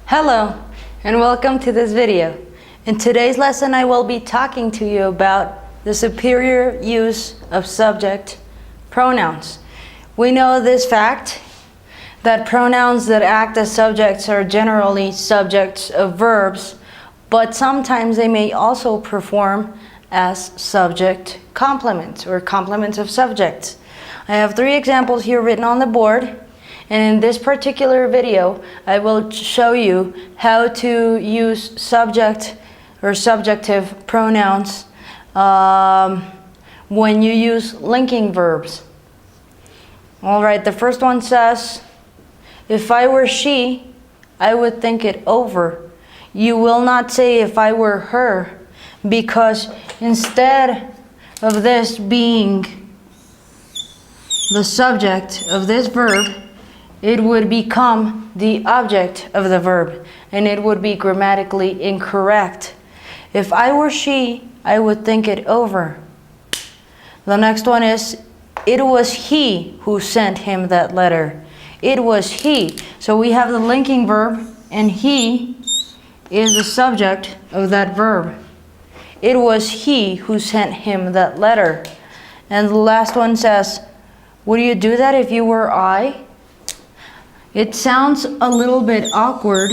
Hello and welcome to this video. In today's lesson I will be talking to you about the superior use of subject pronouns. We know this fact that pronouns that act as subjects are generally subjects of verbs, but sometimes they may also perform as subject complements or complements of subjects. I have 3 examples here written on the board, and in this particular video I will show you how to use subject or subjective pronouns when you use linking verbs. Alright, the first one says, if I were she, I would think it over. You will not say if I were her, because instead of this being the subject of this verb, it would become the object of the verb, and it would be grammatically incorrect. If I were she, I would think it over. The next one is, it was he who sent him that letter. It was he. So we have the linking verb, and he is the subject of that verb. It was he who sent him that letter. And the last one says, would you do that if you were I? It sounds a little bit awkward.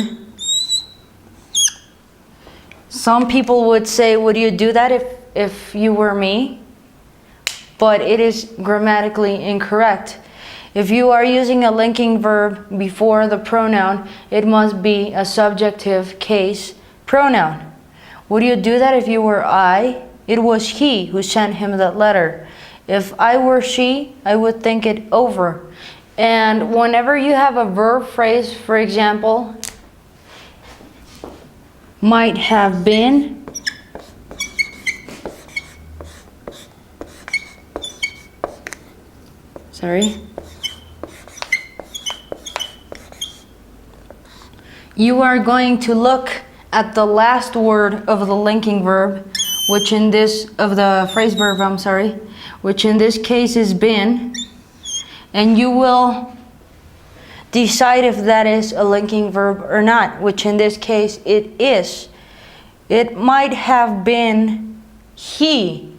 Some people would say, would you do that if you were me? But it is grammatically incorrect. If you are using a linking verb before the pronoun, it must be a subjective case pronoun. Would you do that if you were I? It was he who sent him that letter. If I were she, I would think it over. And whenever you have a verb phrase, for example, might have been, you are going to look at the last word of the linking verb, which in this, of the phrase verb, which in this case is been, and you will decide if that is a linking verb or not, which in this case it is. It might have been he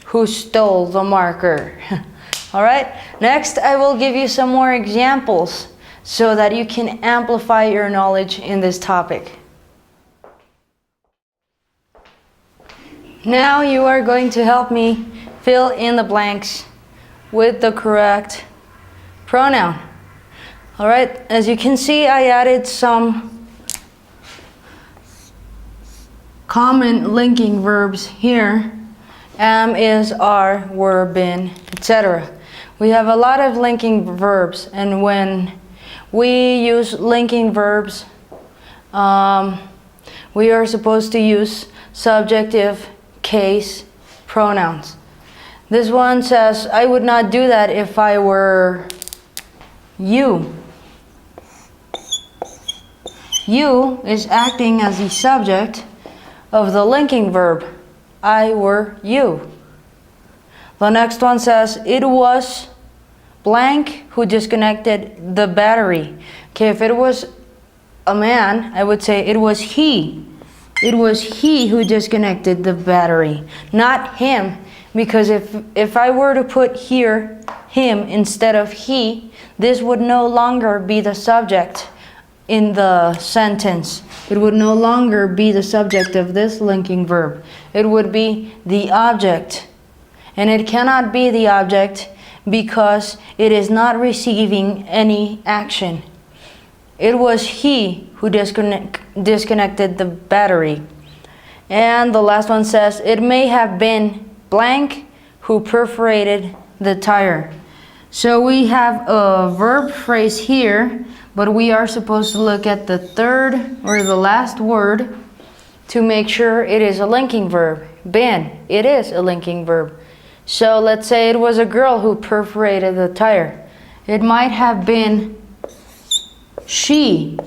who stole the marker. Alright, next I will give you some more examples so that you can amplify your knowledge in this topic. Now you are going to help me fill in the blanks with the correct pronoun. Alright, as you can see, I added some common linking verbs here. Am, is, are, were, been, etc. We have a lot of linking verbs, and when we use linking verbs, we are supposed to use subjective case pronouns. This one says, I would not do that if I were you. You is acting as the subject of the linking verb, I were you. The next one says, it was blank who disconnected the battery. Okay, if it was a man, I would say it was he. It was he who disconnected the battery, not him. Because if I were to put here him instead of he, this would no longer be the subject in the sentence. It would no longer be the subject of this linking verb. It would be the object. And it cannot be the object because it is not receiving any action. It was he who disconnected the battery. And the last one says, it may have been blank who perforated the tire. So we have a verb phrase here, but we are supposed to look at the third or the last word to make sure it is a linking verb. Been, it is a linking verb. So let's say it was a girl who perforated the tire. It might have been she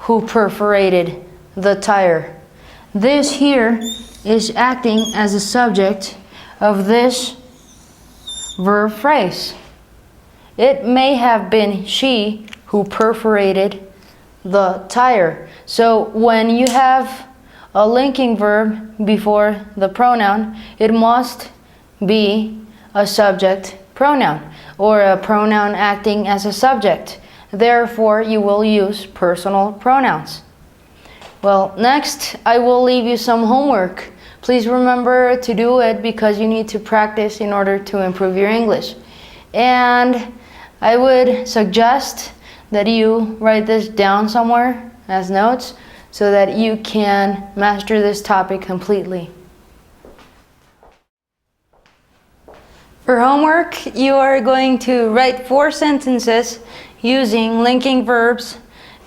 who perforated the tire. This here is acting as a subject of this verb phrase. It may have been she who perforated the tire. So when you have a linking verb before the pronoun, it must be a subject pronoun or a pronoun acting as a subject. Therefore, you will use personal pronouns. Well, next, I will leave you some homework. Please remember to do it because you need to practice in order to improve your English. And I would suggest that you write this down somewhere as notes so that you can master this topic completely. For homework, you are going to write 4 sentences using linking verbs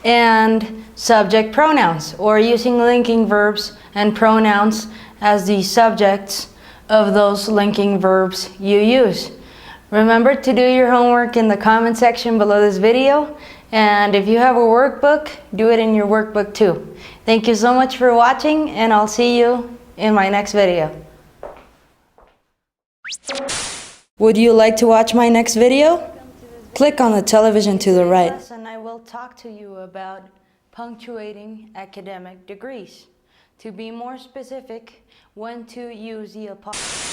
and subject pronouns, or using linking verbs and pronouns as the subjects of those linking verbs you use. Remember to do your homework in the comment section below this video, and if you have a workbook, do it in your workbook too. Thank you so much for watching, and I'll see you in my next video. Would you like to watch my next video? Click on the television to the right. And I will talk to you about punctuating academic degrees. To be more specific, when to use the apostrophe.